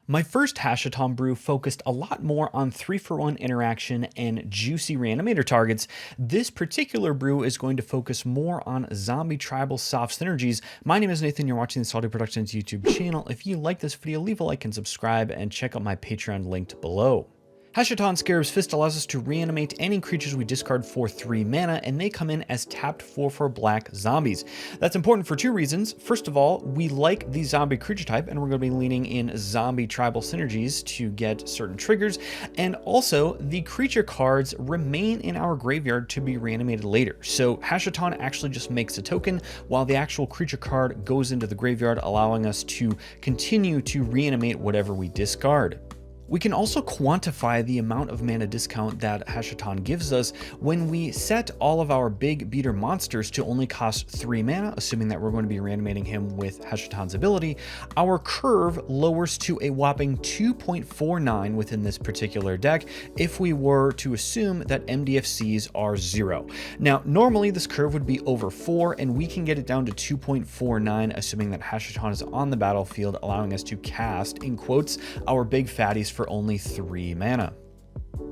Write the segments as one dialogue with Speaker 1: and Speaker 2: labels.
Speaker 1: My first Hashaton brew focused a lot more on 3-for-1 interaction and juicy reanimator targets. This particular brew is going to focus more on zombie tribal soft synergies. My name is Nathan, you're watching the Salty Productions YouTube channel. If you like this video, leave a like and subscribe, and check out my Patreon linked below. Hashaton Scarab's Fist allows us to reanimate any creatures we discard for 3 mana, and they come in as tapped 4/4 black zombies. That's important for 2 reasons. First of all, we like the zombie creature type, and we're going to be leaning in zombie tribal synergies to get certain triggers, and also the creature cards remain in our graveyard to be reanimated later. So Hashaton actually just makes a token while the actual creature card goes into the graveyard, allowing us to continue to reanimate whatever we discard. We can also quantify the amount of mana discount that Hashaton gives us when we set all of our big beater monsters to only cost 3 mana, assuming that we're going to be reanimating him with Hashaton's ability. Our curve lowers to a whopping 2.49 within this particular deck if we were to assume that MDFCs are 0. Now, normally this curve would be over 4, and we can get it down to 2.49, assuming that Hashaton is on the battlefield, allowing us to cast, in quotes, our big fatties for only 3 mana.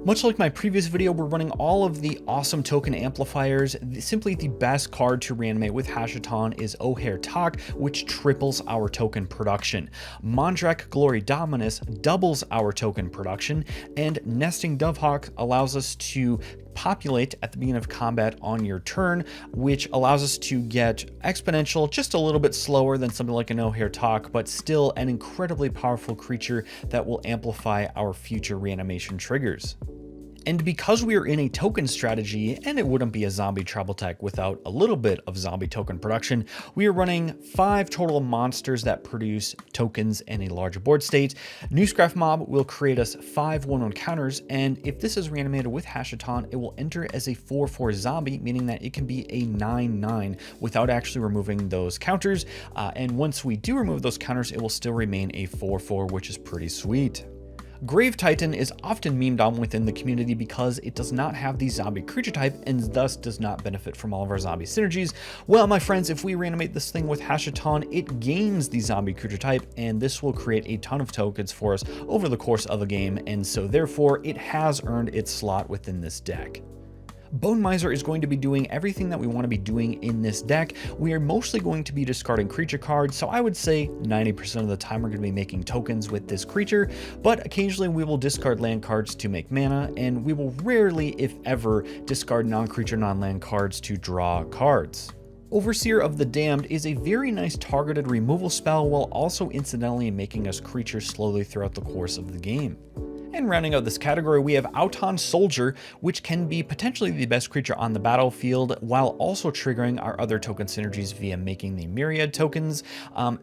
Speaker 1: Much like my previous video, we're running all of the awesome token amplifiers. Simply the best card to reanimate with Hashaton is O'Hare Talk, which triples our token production. Mondrak Glory Dominus doubles our token production, and Nesting Dovehawk allows us to populate at the beginning of combat on your turn, which allows us to get exponential, just a little bit slower than something like an O'Hare Talk, but still an incredibly powerful creature that will amplify our future reanimation triggers. And because we are in a token strategy, and it wouldn't be a zombie tribal tech without a little bit of zombie token production, we are running 5 total monsters that produce tokens in a larger board state. Newscraft Mob will create us 5 1/1 counters, and if this is reanimated with Hashaton, it will enter as a 4/4 zombie, meaning that it can be a 9/9 without actually removing those counters. And once we do remove those counters, it will still remain a 4/4, which is pretty sweet. Grave Titan is often memed on within the community because it does not have the zombie creature type and thus does not benefit from all of our zombie synergies. Well, my friends, if we reanimate this thing with Hashaton, it gains the zombie creature type, and this will create a ton of tokens for us over the course of the game, and so therefore it has earned its slot within this deck. Bone Miser is going to be doing everything that we want to be doing in this deck. We are mostly going to be discarding creature cards, so I would say 90% of the time we're going to be making tokens with this creature, but occasionally we will discard land cards to make mana, and we will rarely, if ever, discard non-creature, non-land cards to draw cards. Overseer of the Damned is a very nice targeted removal spell while also incidentally making us creatures slowly throughout the course of the game. And rounding out this category, we have Auton Soldier, which can be potentially the best creature on the battlefield while also triggering our other token synergies via making the Myriad tokens.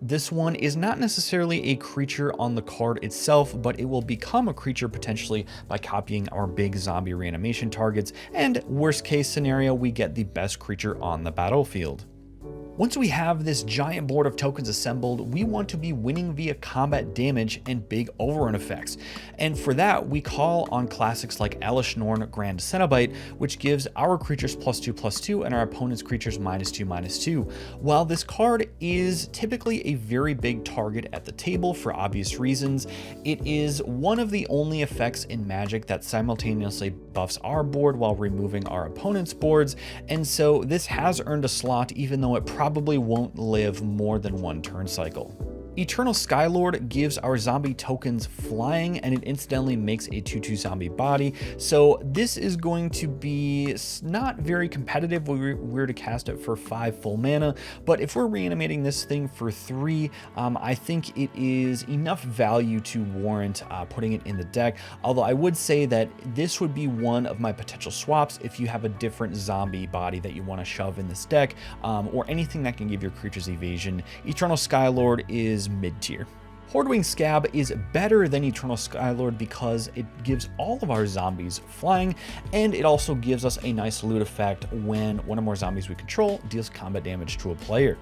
Speaker 1: This one is not necessarily a creature on the card itself, but it will become a creature potentially by copying our big zombie reanimation targets, and worst case scenario, we get the best creature on the battlefield. Once we have this giant board of tokens assembled, we want to be winning via combat damage and big overrun effects. And for that, we call on classics like Alishnorn Grand Cenobite, which gives our creatures +2/+2 and our opponent's creatures -2/2. While this card is typically a very big target at the table for obvious reasons, it is one of the only effects in Magic that simultaneously buffs our board while removing our opponent's boards, and so this has earned a slot even though it probably won't live more than 1 turn cycle. Eternal Skylord gives our zombie tokens flying, and it incidentally makes a 2/2 zombie body, so this is going to be not very competitive if we were to cast it for 5 full mana, but if we're reanimating this thing for 3, I think it is enough value to warrant putting it in the deck, although I would say that this would be one of my potential swaps if you have a different zombie body that you want to shove in this deck, or anything that can give your creatures evasion. Eternal Skylord is mid-tier. Hordewing Scab is better than Eternal Skylord because it gives all of our zombies flying, and it also gives us a nice loot effect when one or more zombies we control deals combat damage to a player.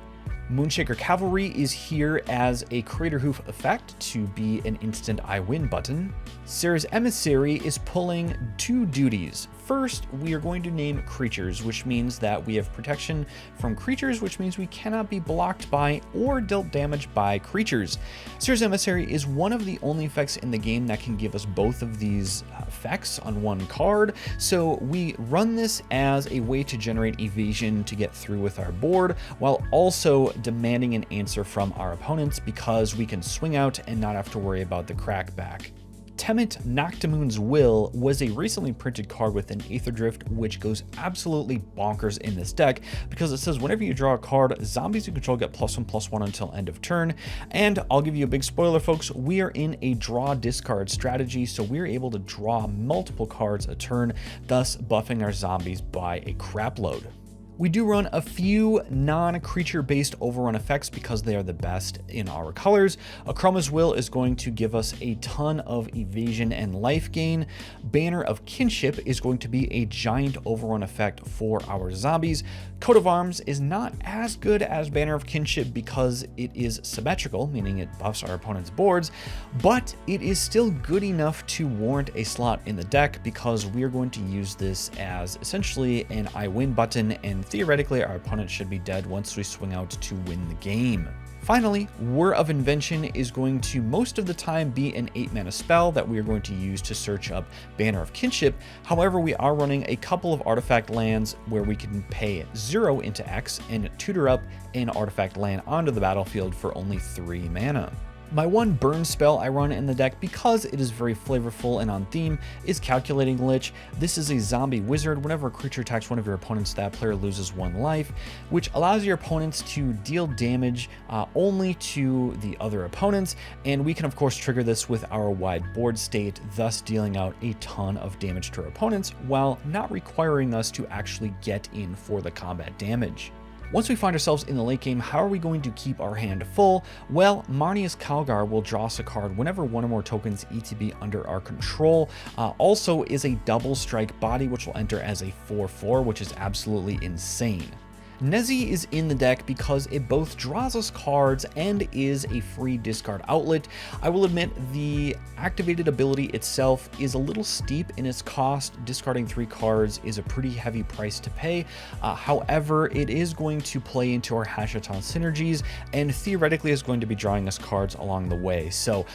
Speaker 1: Moonshaker Cavalry is here as a Crater Hoof effect to be an instant I win button. Sarah's emissary is pulling 2 duties. First, we are going to name creatures, which means that we have protection from creatures, which means we cannot be blocked by or dealt damage by creatures. Sarah's emissary is one of the only effects in the game that can give us both of these effects on one card, so we run this as a way to generate evasion to get through with our board, while also demanding an answer from our opponents because we can swing out and not have to worry about the crackback. Temet Noctimoon's Will was a recently printed card with an Aether Drift, which goes absolutely bonkers in this deck because it says whenever you draw a card, zombies you control get +1/+1 until end of turn. And I'll give you a big spoiler, folks, we are in a draw discard strategy, so we're able to draw multiple cards a turn, thus buffing our zombies by a crap load. We do run a few non-creature based overrun effects because they are the best in our colors. Akroma's Will is going to give us a ton of evasion and life gain. Banner of Kinship is going to be a giant overrun effect for our zombies. Coat of Arms is not as good as Banner of Kinship because it is symmetrical, meaning it buffs our opponent's boards, but it is still good enough to warrant a slot in the deck because we are going to use this as essentially an I win button, and theoretically our opponent should be dead once we swing out to win the game. Finally, Whir of Invention is going to most of the time be an 8-mana spell that we are going to use to search up Banner of Kinship. However, we are running a couple of artifact lands where we can pay 0 into X and tutor up an artifact land onto the battlefield for only 3 mana. My one burn spell I run in the deck, because it is very flavorful and on theme, is Calculating Lich. This is a zombie wizard. Whenever a creature attacks one of your opponents, that player loses 1 life, which allows your opponents to deal damage only to the other opponents, and we can of course trigger this with our wide board state, thus dealing out a ton of damage to our opponents while not requiring us to actually get in for the combat damage. Once we find ourselves in the late game, how are we going to keep our hand full? Well, Marnia's Calgar will draw us a card whenever 1 or more tokens ETB under our control. Also is a double strike body, which will enter as a 4/4, which is absolutely insane. Nezi is in the deck because it both draws us cards and is a free discard outlet. I will admit the activated ability itself is a little steep in its cost. Discarding 3 cards is a pretty heavy price to pay. However, it is going to play into our Hashaton synergies and theoretically is going to be drawing us cards along the way. So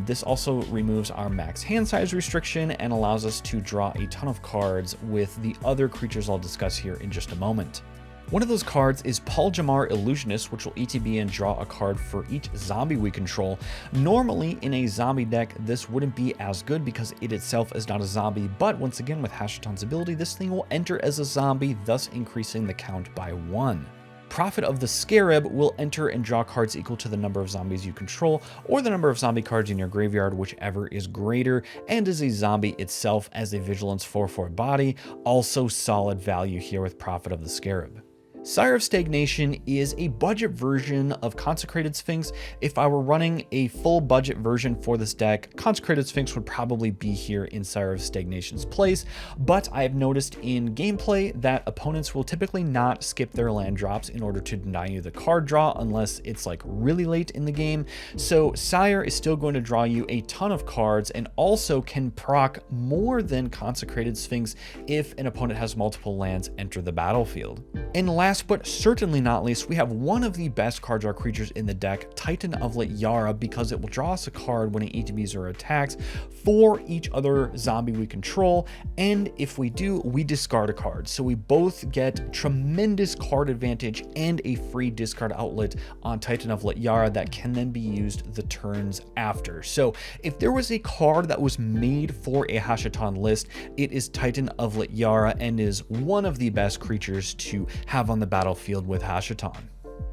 Speaker 1: this also removes our max hand size restriction and allows us to draw a ton of cards with the other creatures I'll discuss here in just a moment. One of those cards is Paul Jamar Illusionist, which will ETB and draw a card for each zombie we control. Normally in a zombie deck, this wouldn't be as good because it itself is not a zombie, but once again with Hashaton's ability, this thing will enter as a zombie, thus increasing the count by 1. Prophet of the Scarab will enter and draw cards equal to the number of zombies you control, or the number of zombie cards in your graveyard, whichever is greater, and is a zombie itself as a Vigilance 4/4 body. Also solid value here with Prophet of the Scarab. Sire of Stagnation is a budget version of Consecrated Sphinx. If I were running a full budget version for this deck, Consecrated Sphinx would probably be here in Sire of Stagnation's place, but I have noticed in gameplay that opponents will typically not skip their land drops in order to deny you the card draw unless it's like really late in the game. So Sire is still going to draw you a ton of cards and also can proc more than Consecrated Sphinx if an opponent has multiple lands enter the battlefield. And last but certainly not least, we have one of the best card draw creatures in the deck, Titan of Lityara, because it will draw us a card when it ETBs or attacks for each other zombie we control, and if we do, we discard a card. So we both get tremendous card advantage and a free discard outlet on Titan of Lityara that can then be used the turns after. So if there was a card that was made for a Hashaton list, it is Titan of Lityara and is one of the best creatures to have on the battlefield with Hashaton.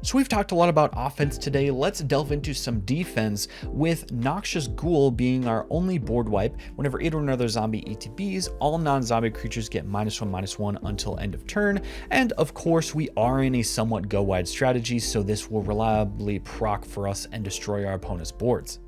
Speaker 1: So we've talked a lot about offense today. Let's delve into some defense, with Noxious Ghoul being our only board wipe. Whenever it or another zombie ETBs, all non-zombie creatures get -1/-1 until end of turn. And of course, we are in a somewhat go wide strategy, so this will reliably proc for us and destroy our opponent's boards.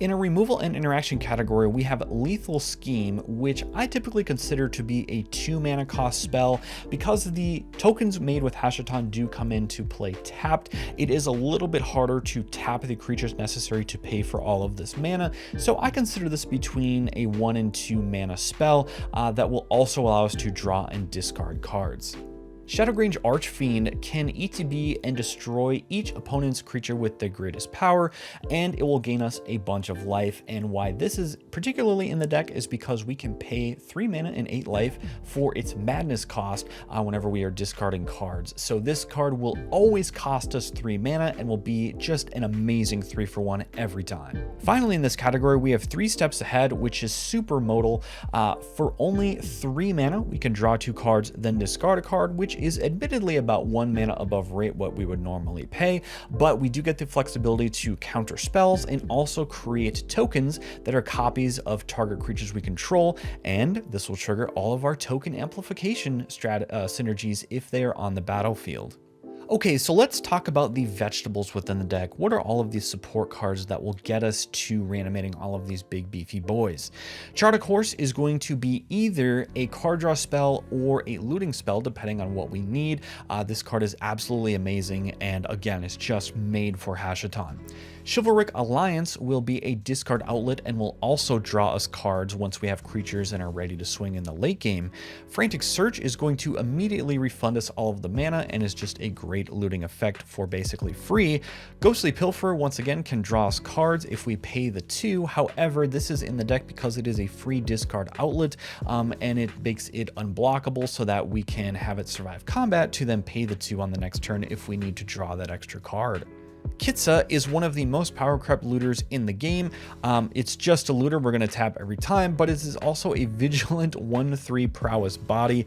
Speaker 1: In a removal and interaction category, we have Lethal Scheme, which I typically consider to be a 2 mana cost spell. Because the tokens made with Hashaton do come into play tapped, it is a little bit harder to tap the creatures necessary to pay for all of this mana, so I consider this between a 1 and 2 mana spell that will also allow us to draw and discard cards. Shadowgrange Archfiend can ETB and destroy each opponent's creature with the greatest power, and it will gain us a bunch of life. And why this is particularly in the deck is because we can pay 3 mana and 8 life for its madness cost whenever we are discarding cards. So this card will always cost us 3 mana and will be just an amazing 3-for-1 every time. Finally, in this category, we have 3 Steps Ahead, which is super modal. For only 3 mana, we can draw 2 cards, then discard a card, which is admittedly about 1 mana above rate what we would normally pay, but we do get the flexibility to counter spells and also create tokens that are copies of target creatures we control, and this will trigger all of our token amplification synergies if they are on the battlefield. Okay, so let's talk about the vegetables within the deck. What are all of these support cards that will get us to reanimating all of these big beefy boys? Chartic Horse is going to be either a card draw spell or a looting spell, depending on what we need. This card is absolutely amazing, and again, it's just made for Hashaton. Chivalric Alliance will be a discard outlet and will also draw us cards once we have creatures and are ready to swing in the late game. Frantic Search is going to immediately refund us all of the mana and is just a great looting effect for basically free. Ghostly Pilfer once again can draw us cards if we pay the 2. However, this is in the deck because it is a free discard outlet, and it makes it unblockable so that we can have it survive combat to then pay the 2 on the next turn if we need to draw that extra card. Kitsa is one of the most power crept looters in the game. It's just a looter we're going to tap every time, but it is also a vigilant 1/3 prowess body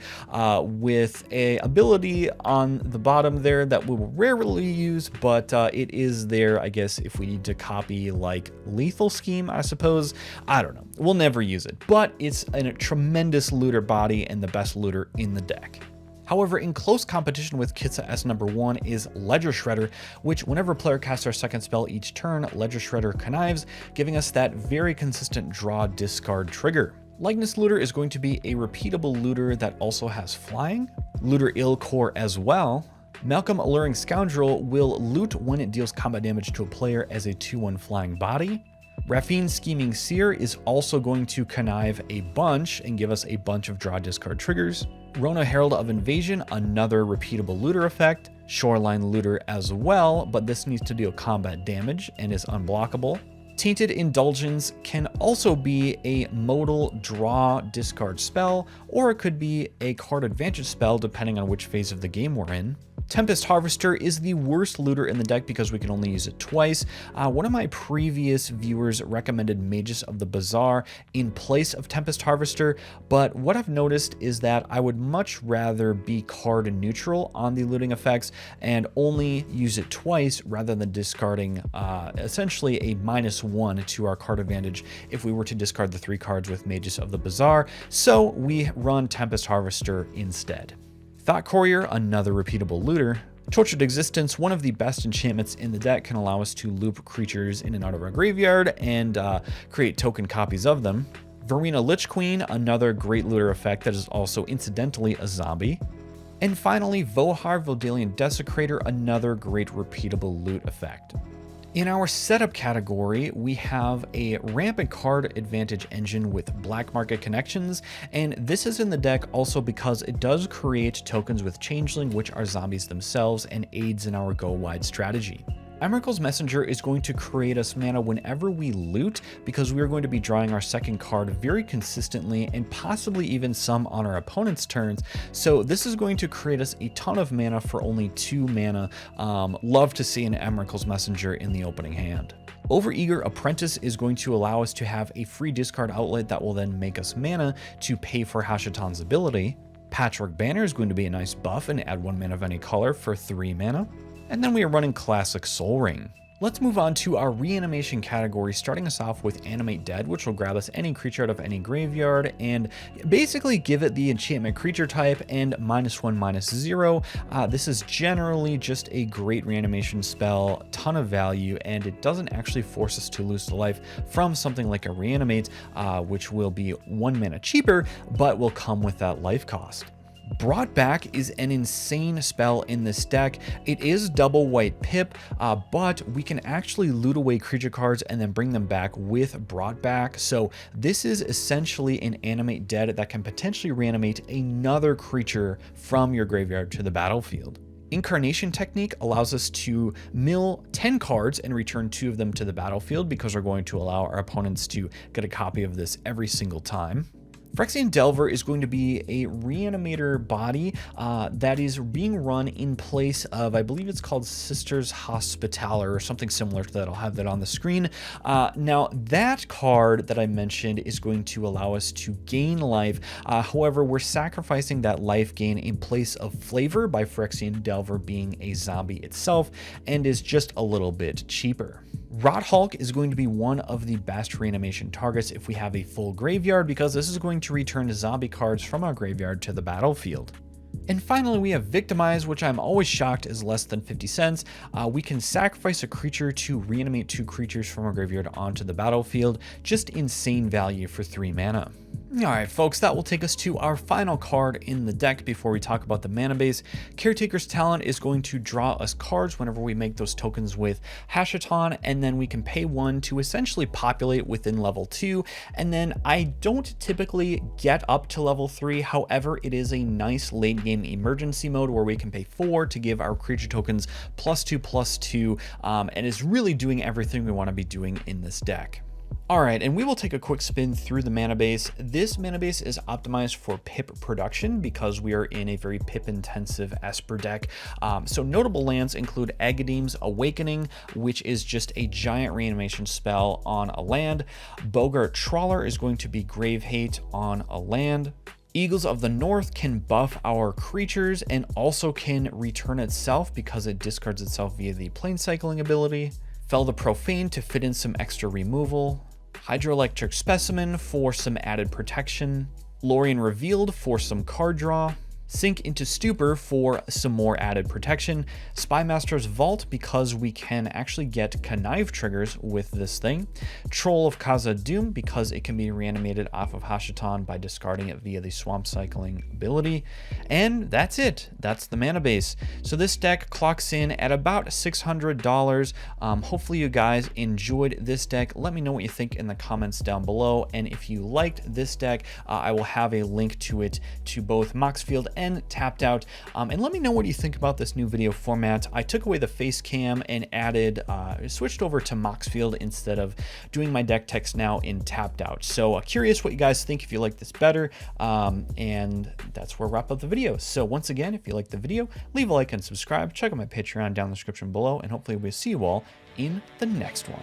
Speaker 1: with a ability on the bottom there that we will rarely use, but it is there, I guess, if we need to copy like Lethal Scheme, I suppose. I don't know. We'll never use it, but it's a tremendous looter body and the best looter in the deck. However, in close competition with Kitsa as number 1 is Ledger Shredder, which whenever a player casts our second spell each turn, Ledger Shredder connives, giving us that very consistent draw discard trigger. Likeness Looter is going to be a repeatable looter that also has flying. Looter Ilcore as well. Malcolm Alluring Scoundrel will loot when it deals combat damage to a player as a 2/1 flying body. Raffine Scheming Seer is also going to connive a bunch and give us a bunch of draw discard triggers. Rona Herald of Invasion, another repeatable looter effect. Shoreline Looter as well, but this needs to deal combat damage and is unblockable. Tainted Indulgence can also be a modal draw discard spell, or it could be a card advantage spell depending on which phase of the game we're in. Tempest Harvester is the worst looter in the deck because we can only use it twice. One of my previous viewers recommended Magus of the Bazaar in place of Tempest Harvester, but what I've noticed is that I would much rather be card neutral on the looting effects and only use it twice rather than discarding essentially a -1 to our card advantage if we were to discard the 3 cards with Magus of the Bazaar, so we run Tempest Harvester instead. Thought Courier, another repeatable looter. Tortured Existence, one of the best enchantments in the deck, can allow us to loop creatures in and out of our graveyard and create token copies of them. Verena Lich Queen, another great looter effect that is also incidentally a zombie. And finally, Vohar Vildalian Desecrator, another great repeatable loot effect. In our setup category, we have a rampant card advantage engine with black market connections, and this is in the deck also because it does create tokens with Changeling, which are zombies themselves, and aids in our go wide strategy. Emrakul's Messenger is going to create us mana whenever we loot because we are going to be drawing our second card very consistently and possibly even some on our opponent's turns. So this is going to create us a ton of mana for only 2 mana. Love to see an Emrakul's Messenger in the opening hand. Overeager Apprentice is going to allow us to have a free discard outlet that will then make us mana to pay for Hashaton's ability. Patchwork Banner is going to be a nice buff and add 1 mana of any color for 3 mana. And then we are running Classic Soul Ring. Let's move on to our reanimation category, starting us off with Animate Dead, which will grab us any creature out of any graveyard and basically give it the enchantment creature type and -1/-0. This is generally just a great reanimation spell, ton of value, and it doesn't actually force us to lose the life from something like a Reanimate, which will be 1 mana cheaper, but will come with that life cost. Brought Back is an insane spell in this deck. It is double white pip, but we can actually loot away creature cards and then bring them back with Brought Back. So this is essentially an Animate Dead that can potentially reanimate another creature from your graveyard to the battlefield. Incarnation Technique allows us to mill 10 cards and return 2 of them to the battlefield because we're going to allow our opponents to get a copy of this every single time. Phyrexian Delver is going to be a reanimator body that is being run in place of, I believe it's called Sisters Hospitaller or something similar to that. I'll have that on the screen. Now, that card that I mentioned is going to allow us to gain life. However, we're sacrificing that life gain in place of flavor by Phyrexian Delver being a zombie itself and is just a little bit cheaper. Rot Hulk is going to be one of the best reanimation targets if we have a full graveyard, because this is going to return zombie cards from our graveyard to the battlefield. And finally, we have Victimize, which I'm always shocked is less than 50 cents. We can sacrifice a creature to reanimate 2 creatures from our graveyard onto the battlefield. Just insane value for 3 mana. Alright folks, that will take us to our final card in the deck before we talk about the mana base. Caretaker's Talent is going to draw us cards whenever we make those tokens with Hashaton, and then we can pay 1 to essentially populate within level 2, and then I don't typically get up to level 3, however it is a nice late game emergency mode where we can pay 4 to give our creature tokens +2/+2, and is really doing everything we want to be doing in this deck. Alright, and we will take a quick spin through the mana base. This mana base is optimized for pip production because we are in a very pip intensive Esper deck. So notable lands include Agadeem's Awakening, which is just a giant reanimation spell on a land. Bogart Trawler is going to be Grave Hate on a land. Eagles of the North can buff our creatures and also can return itself because it discards itself via the plane cycling ability. Fell the Profane to fit in some extra removal. Hydroelectric Specimen for some added protection. Lorien Revealed for some card draw. Sink into Stupor for some more added protection. Spymaster's Vault because we can actually get connive triggers with this thing. Troll of Khazad-dûm because it can be reanimated off of Hashaton by discarding it via the swamp cycling ability. And that's it. That's the mana base. So this deck clocks in at about $600. Hopefully you guys enjoyed this deck. Let me know what you think in the comments down below. And if you liked this deck, I will have a link to it to both Moxfield and Tapped Out, and let me know what you think about this new video format. I took away the face cam and added switched over to Moxfield instead of doing my deck text now in Tapped Out. So curious what you guys think, if you like this better, and that's where we'll wrap up the video. So once again, if you like the video, leave a like and subscribe. Check out my Patreon down in the description below, and hopefully we'll see you all in the next one.